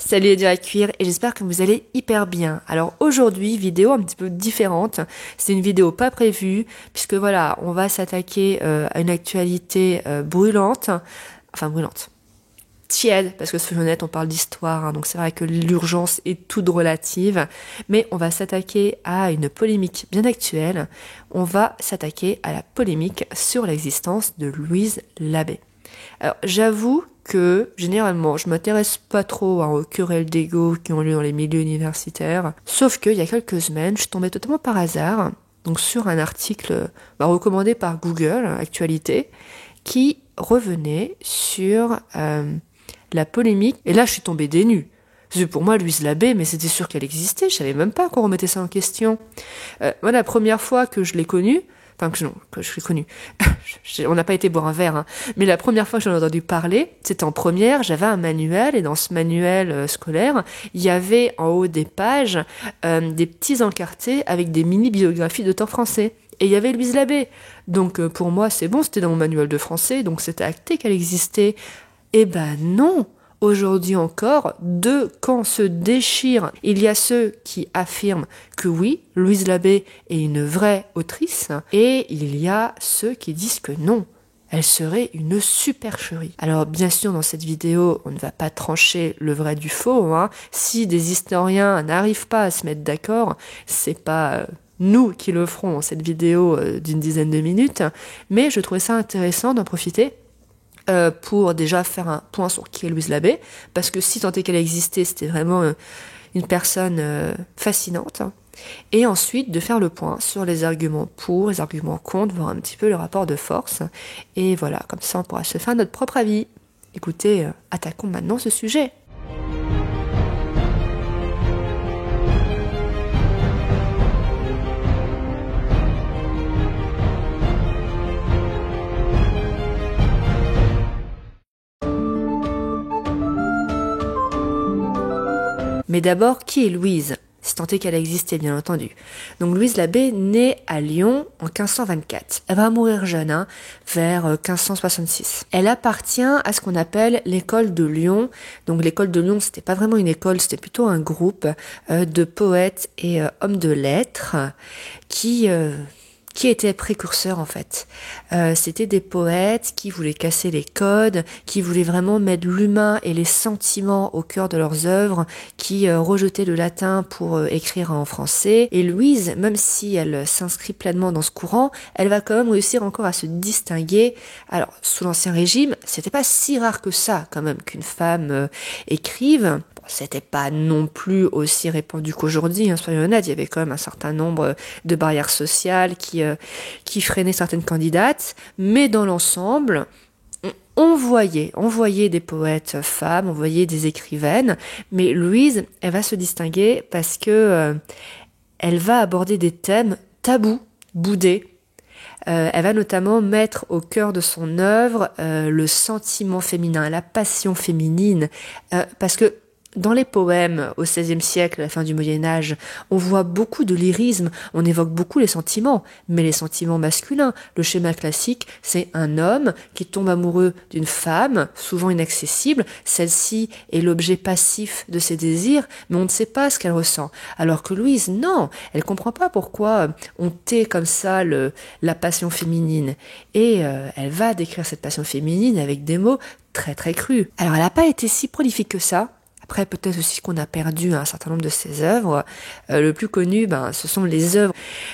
Salut les durs à cuire et j'espère que vous allez hyper bien. Alors aujourd'hui, vidéo un petit peu différente. C'est une vidéo pas prévue puisque voilà, on va s'attaquer à une actualité brûlante. Enfin brûlante. Tiède, parce que soyons honnêtes, on parle d'histoire, hein, donc c'est vrai que l'urgence est toute relative, mais on va s'attaquer à une polémique bien actuelle. On va s'attaquer à la polémique sur l'existence de Louise Labbé. Alors j'avoue que généralement je m'intéresse pas trop aux querelles d'ego qui ont lieu dans les milieux universitaires, sauf qu'il y a quelques semaines je suis tombée totalement par hasard donc sur un article recommandé par Google Actualité qui revenait sur la polémique, et là je suis tombée des nues. Parce que pour moi, Louise Labbé, mais c'était sûr qu'elle existait, je savais même pas qu'on remettait ça en question. Moi, la première fois que je l'ai connue, que je l'ai connue, on n'a pas été boire un verre, hein, mais la première fois que j'en ai entendu parler, c'était en première, j'avais un manuel, et dans ce manuel scolaire, il y avait en haut des pages des petits encartés avec des mini-biographies d'auteurs français. Et il y avait Louise Labbé. Donc pour moi, c'est bon, c'était dans mon manuel de français, donc c'était acté qu'elle existait. Eh ben non! Aujourd'hui encore, deux camps se déchirent. Il y a ceux qui affirment que oui, Louise Labbé est une vraie autrice, et il y a ceux qui disent que non, elle serait une supercherie. Alors bien sûr, dans cette vidéo, on ne va pas trancher le vrai du faux, hein. Si des historiens n'arrivent pas à se mettre d'accord, c'est pas nous qui le ferons dans cette vidéo d'une dizaine de minutes, mais je trouvais ça intéressant d'en profiter pour déjà faire un point sur qui est Louise Labbé, parce que si tant est qu'elle existait, c'était vraiment une personne fascinante, et ensuite de faire le point sur les arguments pour, les arguments contre, voir un petit peu le rapport de force, et voilà, comme ça on pourra se faire notre propre avis. Écoutez, attaquons maintenant ce sujet. Mais d'abord, qui est Louise ? Si tant est qu'elle existait, bien entendu. Donc Louise Labbé naît à Lyon en 1524. Elle va mourir jeune, vers 1566. Elle appartient à ce qu'on appelle l'école de Lyon. Donc l'école de Lyon, c'était pas vraiment une école, c'était plutôt un groupe de poètes et hommes de lettres qui étaient précurseurs en fait. C'était des poètes qui voulaient casser les codes, qui voulaient vraiment mettre l'humain et les sentiments au cœur de leurs œuvres, qui rejetaient le latin pour écrire en français. Et Louise, même si elle s'inscrit pleinement dans ce courant, elle va quand même réussir encore à se distinguer. Alors, sous l'Ancien Régime, c'était pas si rare que ça quand même qu'une femme écrive. C'était pas non plus aussi répandu qu'aujourd'hui, soyons honnêtes, il y avait quand même un certain nombre de barrières sociales qui freinaient certaines candidates, mais dans l'ensemble, on voyait des poètes femmes, on voyait des écrivaines, mais Louise, elle va se distinguer parce que elle va aborder des thèmes tabous, boudés. Elle va notamment mettre au cœur de son œuvre le sentiment féminin, la passion féminine, parce que dans les poèmes au XVIe siècle, à la fin du Moyen-Âge, on voit beaucoup de lyrisme, on évoque beaucoup les sentiments, mais les sentiments masculins. Le schéma classique, c'est un homme qui tombe amoureux d'une femme, souvent inaccessible. Celle-ci est l'objet passif de ses désirs, mais on ne sait pas ce qu'elle ressent. Alors que Louise, non, elle comprend pas pourquoi on tait comme ça la passion féminine. Et elle va décrire cette passion féminine avec des mots très très crus. Alors elle n'a pas été si prolifique que ça. Après, peut-être aussi qu'on a perdu un certain nombre de ses œuvres. Le plus connu, ce sont les œuvres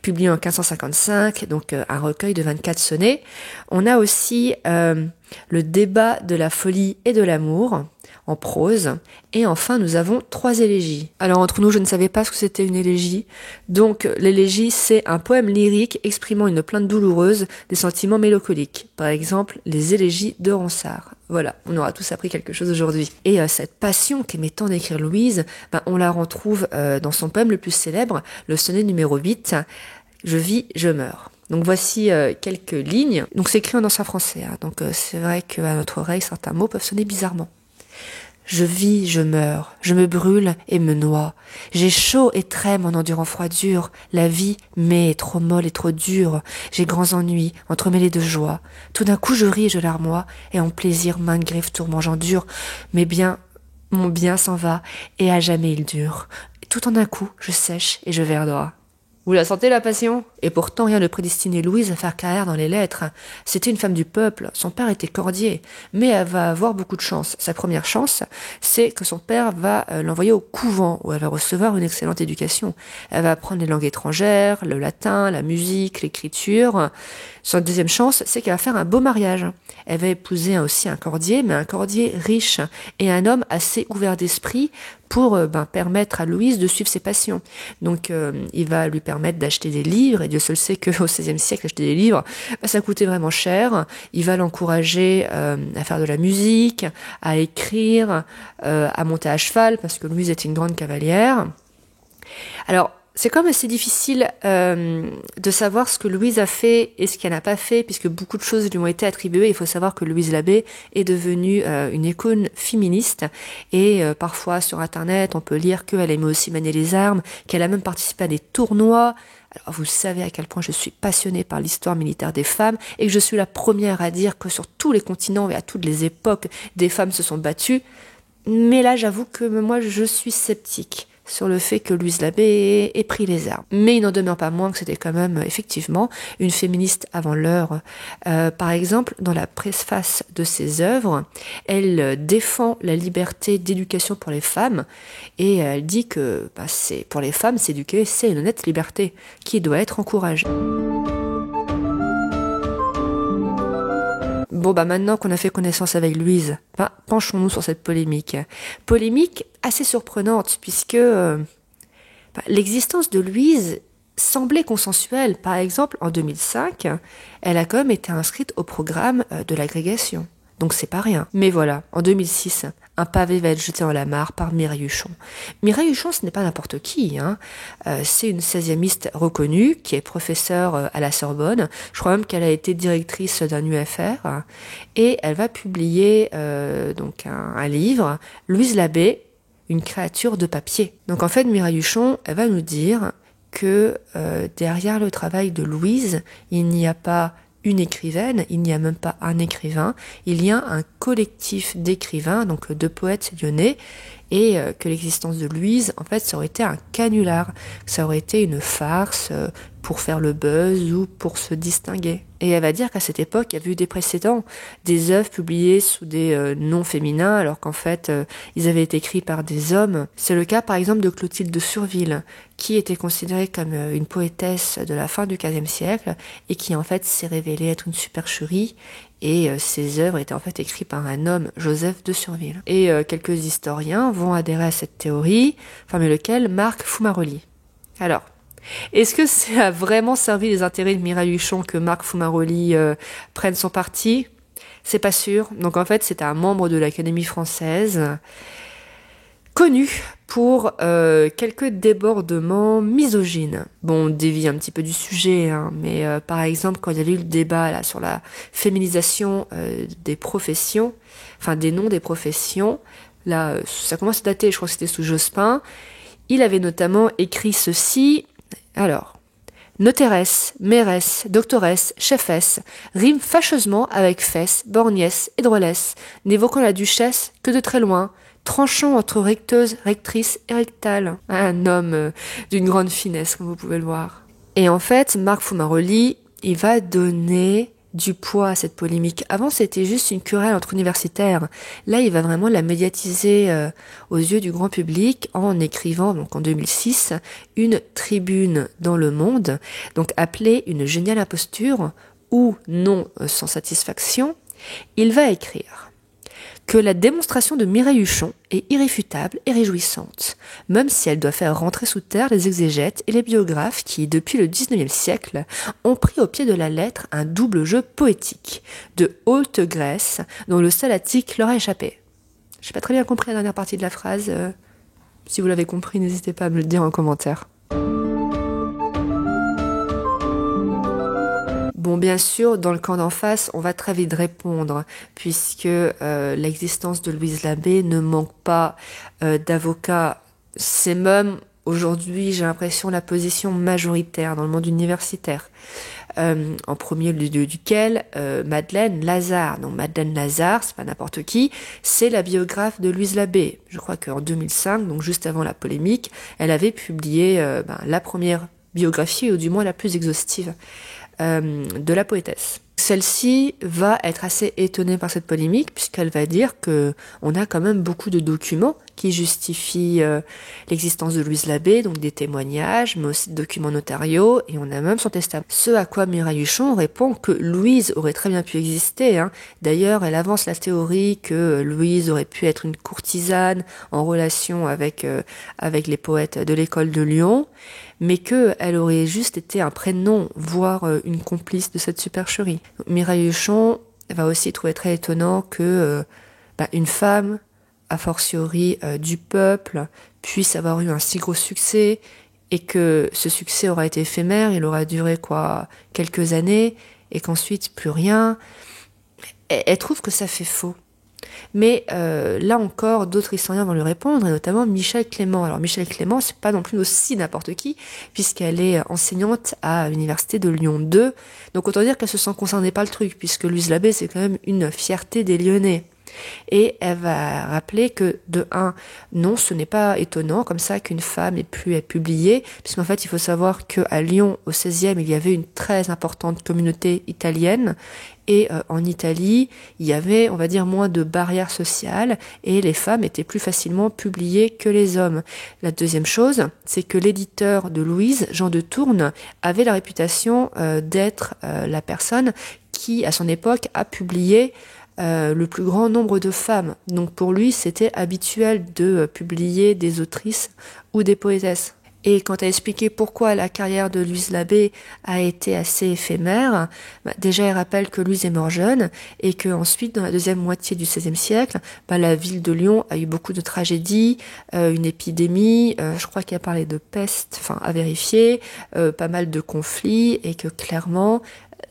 publiées en 1555, donc un recueil de 24 sonnets. On a aussi le débat de la folie et de l'amour en prose. Et enfin, nous avons 3 élégies. Alors, entre nous, je ne savais pas ce que c'était une élégie. Donc, l'élégie, c'est un poème lyrique exprimant une plainte douloureuse des sentiments mélancoliques. Par exemple, les élégies de Ronsard. Voilà, on aura tous appris quelque chose aujourd'hui. Et cette passion qu'aimait tant d'écrire Louise, on la retrouve dans son poème le plus célèbre, le sonnet numéro 8, « Je vis, je meurs ». Donc voici quelques lignes. Donc c'est écrit en ancien français, donc c'est vrai qu'à notre oreille, certains mots peuvent sonner bizarrement. Je vis, je meurs, je me brûle et me noie. J'ai chaud et trême en endurant froidure. La vie m'est trop molle et trop dure. J'ai grands ennuis, entremêlés de joie. Tout d'un coup je ris et je larmoie, et en plaisir maintes griffes tourments j'endure. Mais bien, Mon bien s'en va, et à jamais il dure. Tout en un coup, je sèche et je verdoie. Vous la sentez, la passion? Et pourtant, rien ne prédestinait Louise à faire carrière dans les lettres. C'était une femme du peuple, son père était cordier, mais elle va avoir beaucoup de chance. Sa première chance, c'est que son père va l'envoyer au couvent, où elle va recevoir une excellente éducation. Elle va apprendre les langues étrangères, le latin, la musique, l'écriture. Son deuxième chance, c'est qu'elle va faire un beau mariage. Elle va épouser aussi un cordier, mais un cordier riche, et un homme assez ouvert d'esprit pour permettre à Louise de suivre ses passions. Donc il va lui permettre d'acheter des livres, et Dieu seul sait qu'au XVIe siècle, acheter des livres, ça coûtait vraiment cher. Il va l'encourager à faire de la musique, à écrire, à monter à cheval, parce que Louise était une grande cavalière. Alors, c'est quand même assez difficile de savoir ce que Louise a fait et ce qu'elle n'a pas fait, puisque beaucoup de choses lui ont été attribuées. Il faut savoir que Louise Labbé est devenue une icône féministe, et parfois sur Internet, on peut lire qu'elle aimait aussi manier les armes, qu'elle a même participé à des tournois. Alors, vous savez à quel point je suis passionnée par l'histoire militaire des femmes, et que je suis la première à dire que sur tous les continents et à toutes les époques, des femmes se sont battues. Mais là, j'avoue que moi, je suis sceptique sur le fait que Louise Labbé ait pris les armes. Mais il n'en demeure pas moins que c'était quand même effectivement une féministe avant l'heure. Par exemple, dans la préface de ses œuvres, elle défend la liberté d'éducation pour les femmes, et elle dit que c'est pour les femmes, s'éduquer, c'est une honnête liberté qui doit être encouragée. Bon, maintenant qu'on a fait connaissance avec Louise, penchons-nous sur cette polémique. Polémique assez surprenante, puisque l'existence de Louise semblait consensuelle. Par exemple, en 2005, elle a quand même été inscrite au programme de l'agrégation. Donc c'est pas rien. Mais voilà, en 2006, un pavé va être jeté dans la mare par Mireille Huchon. Mireille Huchon, ce n'est pas n'importe qui, hein. C'est une 16e reconnue qui est professeure à la Sorbonne. Je crois même qu'elle a été directrice d'un UFR. Et elle va publier donc un livre, Louise Labbé, une créature de papier. Donc en fait, Mireille Huchon, elle va nous dire que derrière le travail de Louise, il n'y a pas une écrivaine, il n'y a même pas un écrivain, il y a un collectif d'écrivains, donc de poètes lyonnais, et que l'existence de Louise, en fait, ça aurait été un canular, ça aurait été une farce pour faire le buzz ou pour se distinguer. Et elle va dire qu'à cette époque, il y avait eu des précédents, des œuvres publiées sous des noms féminins, alors qu'en fait, ils avaient été écrits par des hommes. C'est le cas, par exemple, de Clotilde de Surville, qui était considérée comme une poétesse de la fin du XVe siècle, et qui, en fait, s'est révélée être une supercherie, et ses œuvres étaient en fait écrites par un homme, Joseph de Surville. Et quelques historiens vont adhérer à cette théorie, parmi lesquels Marc Fumaroli. Alors, est-ce que ça a vraiment servi les intérêts de Mireille Huchon que Marc Fumaroli prenne son parti? C'est pas sûr. Donc en fait, c'est un membre de l'Académie française, connu pour quelques débordements misogynes. Bon, on dévie un petit peu du sujet, hein, mais par exemple, quand il y avait eu le débat là sur la féminisation des professions, enfin des noms des professions, là, ça commence à dater, je crois que c'était sous Jospin, il avait notamment écrit ceci. Alors, notéresse, mairesse, doctoresse, chefesse, rime fâcheusement avec fesse, borgnesse et drôlesse, n'évoquant la duchesse que de très loin, tranchant entre recteuse, rectrice et rectale. Un homme d'une grande finesse, comme vous pouvez le voir. Et en fait, Marc Fumaroli, il va donner du poids à cette polémique. Avant, c'était juste une querelle entre universitaires. Là, il va vraiment la médiatiser aux yeux du grand public en écrivant, donc en 2006, une tribune dans Le Monde, donc appelée Une géniale imposture, ou Non sans satisfaction. Il va écrire que la démonstration de Mireille Huchon est irréfutable et réjouissante, même si elle doit faire rentrer sous terre les exégètes et les biographes qui, depuis le XIXe siècle, ont pris au pied de la lettre un double jeu poétique, de haute Grèce, dont le seul attique leur a échappé. J'ai pas très bien compris la dernière partie de la phrase. Si vous l'avez compris, n'hésitez pas à me le dire en commentaire. Bon, bien sûr, dans le camp d'en face, on va très vite répondre, puisque l'existence de Louise Labbé ne manque pas d'avocats. C'est même aujourd'hui, j'ai l'impression, la position majoritaire dans le monde universitaire. En premier lieu duquel Madeleine Lazare. Donc Madeleine Lazare, c'est pas n'importe qui, c'est la biographe de Louise Labbé. Je crois qu'en 2005, donc juste avant la polémique, elle avait publié la première biographie, ou du moins la plus exhaustive, de la poétesse. Celle-ci va être assez étonnée par cette polémique, puisqu'elle va dire que on a quand même beaucoup de documents qui justifient l'existence de Louise Labbé, donc des témoignages, mais aussi de documents notariaux, et on a même son testament. Ce à quoi Mireille Huchon répond que Louise aurait très bien pu exister. D'ailleurs, elle avance la théorie que Louise aurait pu être une courtisane en relation avec les poètes de l'école de Lyon, mais qu'elle aurait juste été un prénom, voire une complice de cette supercherie. Mireille Huchon va aussi trouver très étonnant que une femme, a fortiori du peuple, puisse avoir eu un si gros succès, et que ce succès aura été éphémère, il aura duré quelques années, et qu'ensuite plus rien. Elle trouve que ça fait faux. Mais là encore, d'autres historiens vont lui répondre, et notamment Michel Clément. Alors Michel Clément, c'est pas non plus aussi n'importe qui, puisqu'elle est enseignante à l'université de Lyon 2. Donc autant dire qu'elle se sent concernée par le truc, puisque Louise Labbé, c'est quand même une fierté des Lyonnais. Et elle va rappeler que, de un, non, ce n'est pas étonnant comme ça qu'une femme ait pu être publiée, puisqu'en fait, il faut savoir qu'à Lyon, au XVIe, il y avait une très importante communauté italienne, et en Italie, il y avait, on va dire, moins de barrières sociales, et les femmes étaient plus facilement publiées que les hommes. La deuxième chose, c'est que l'éditeur de Louise, Jean de Tourne, avait la réputation d'être la personne qui, à son époque, a publié le plus grand nombre de femmes. Donc pour lui, c'était habituel de publier des autrices ou des poétesses. Et quand elle a expliqué pourquoi la carrière de Louise Labbé a été assez éphémère, déjà elle rappelle que Louise est morte jeune, et que ensuite, dans la deuxième moitié du XVIe siècle, la ville de Lyon a eu beaucoup de tragédies, une épidémie, je crois qu'elle a parlé de peste, à vérifier, pas mal de conflits, et que clairement,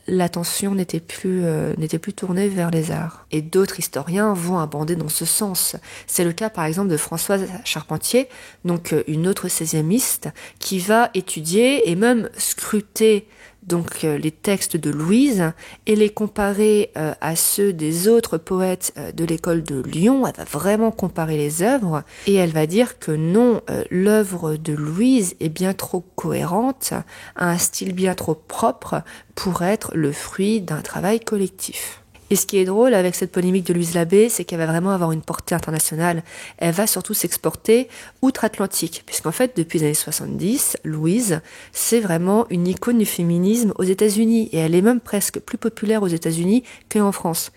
l'attention n'était plus tournée vers les arts. Et d'autres historiens vont abonder dans ce sens. C'est le cas par exemple de Françoise Charpentier, donc une autre seizièmiste, qui va étudier et même scruter donc les textes de Louise et les comparer à ceux des autres poètes de l'école de Lyon. Elle va vraiment comparer les œuvres, et elle va dire que non, l'œuvre de Louise est bien trop cohérente, a un style bien trop propre pour être le fruit d'un travail collectif. Et ce qui est drôle avec cette polémique de Louise Labbé, c'est qu'elle va vraiment avoir une portée internationale. Elle va surtout s'exporter outre-Atlantique, puisqu'en fait, depuis les années 70, Louise, c'est vraiment une icône du féminisme aux États-Unis, et elle est même presque plus populaire aux États-Unis qu'en France.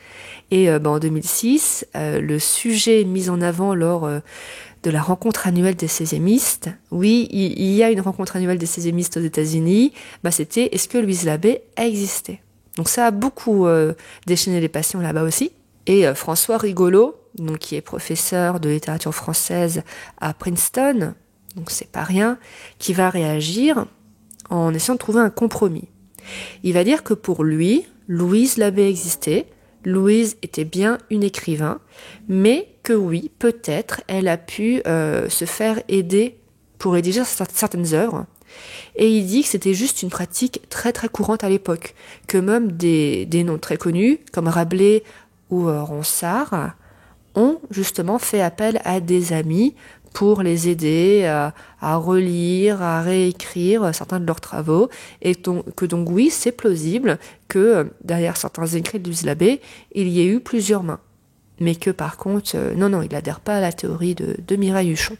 Et en 2006, le sujet mis en avant lors de la rencontre annuelle des seizièmistes, oui, il y a une rencontre annuelle des seizièmistes aux États-Unis, c'était est-ce que Louise Labbé a existé ? Donc ça a beaucoup déchaîné les passions là-bas aussi. Et François Rigolo, donc qui est professeur de littérature française à Princeton, donc c'est pas rien, qui va réagir en essayant de trouver un compromis. Il va dire que pour lui, Louise Labbé existait, Louise était bien une écrivain, mais que oui, peut-être, elle a pu se faire aider pour rédiger certaines œuvres. Et il dit que c'était juste une pratique très très courante à l'époque, que même des noms très connus, comme Rabelais ou Ronsard, ont justement fait appel à des amis pour les aider à relire, à réécrire certains de leurs travaux, et que donc oui, c'est plausible que derrière certains écrits de Louise Labbé, il y ait eu plusieurs mains. Mais que par contre, non, il n'adhère pas à la théorie de Mireille Huchon.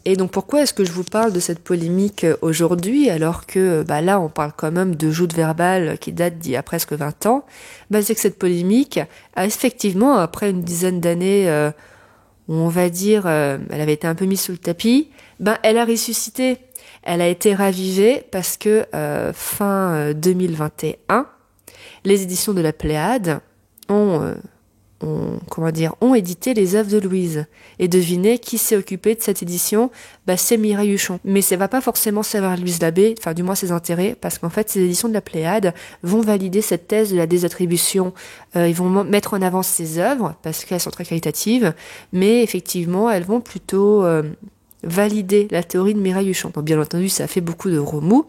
Et donc pourquoi est-ce que je vous parle de cette polémique aujourd'hui, alors que là on parle quand même de joutes verbales qui datent d'il y a presque 20 ans. C'est que cette polémique a effectivement, après une dizaine d'années où on va dire elle avait été un peu mise sous le tapis, elle a ressuscité. Elle a été ravivée parce que fin 2021, les éditions de la Pléiade ont édité les œuvres de Louise. Et devinez qui s'est occupé de cette édition ? C'est Mireille Huchon. Mais ça va pas forcément servir à Louise Labbé, du moins ses intérêts, parce qu'en fait, ces éditions de la Pléiade vont valider cette thèse de la désattribution. Ils vont mettre en avant ses œuvres, parce qu'elles sont très qualitatives, mais effectivement, elles vont plutôt validé la théorie de Mireille Huchon. Donc bien entendu, ça a fait beaucoup de remous.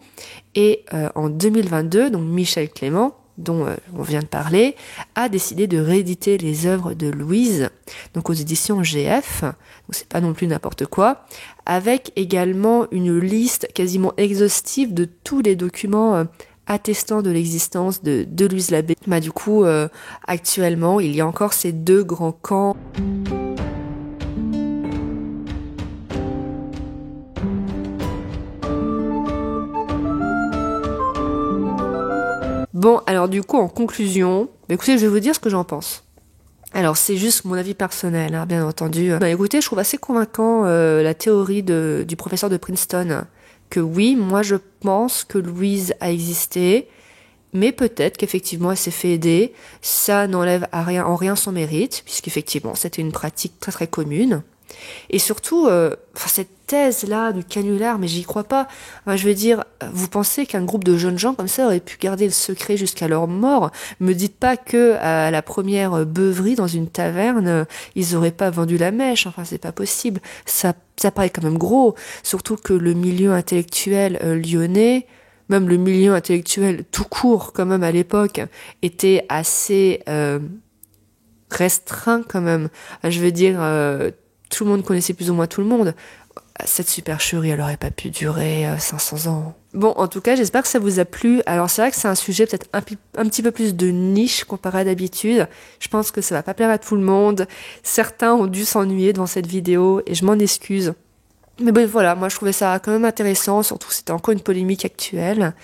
Et en 2022, donc Michel Clément, dont on vient de parler, a décidé de rééditer les œuvres de Louise, donc aux éditions GF, donc c'est pas non plus n'importe quoi, avec également une liste quasiment exhaustive de tous les documents attestant de l'existence de Louise Labbé. Bah, du coup, actuellement, il y a encore ces deux grands camps. Bon, alors du coup, en conclusion, écoutez, je vais vous dire ce que j'en pense. Alors, c'est juste mon avis personnel, hein, bien entendu. Écoutez, je trouve assez convaincant la théorie du professeur de Princeton, que oui, moi je pense que Louise a existé, mais peut-être qu'effectivement elle s'est fait aider. Ça n'enlève en rien son mérite, puisqu'effectivement c'était une pratique très très commune. Et surtout, cette thèse-là du canular, mais j'y crois pas. Enfin, je veux dire, vous pensez qu'un groupe de jeunes gens comme ça aurait pu garder le secret jusqu'à leur mort? Me dites pas que à la première beuverie dans une taverne, ils auraient pas vendu la mèche. Enfin, c'est pas possible. Ça paraît quand même gros. Surtout que le milieu intellectuel lyonnais, même le milieu intellectuel tout court, quand même à l'époque, était assez restreint quand même. Je veux dire, tout le monde connaissait plus ou moins tout le monde. Cette supercherie, elle aurait pas pu durer 500 ans. Bon, en tout cas, j'espère que ça vous a plu. Alors, c'est vrai que c'est un sujet peut-être un petit peu plus de niche comparé à d'habitude. Je pense que ça va pas plaire à tout le monde. Certains ont dû s'ennuyer devant cette vidéo et je m'en excuse. Mais bon, voilà, moi je trouvais ça quand même intéressant, surtout que c'était encore une polémique actuelle.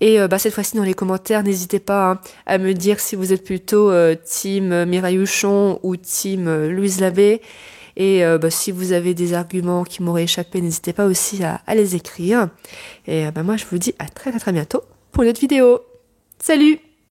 Et cette fois-ci dans les commentaires, n'hésitez pas à me dire si vous êtes plutôt team Mireille Huchon ou team Louise Labbé. Et si vous avez des arguments qui m'auraient échappé, n'hésitez pas aussi à les écrire. Et moi je vous dis à très très très bientôt pour une autre vidéo. Salut!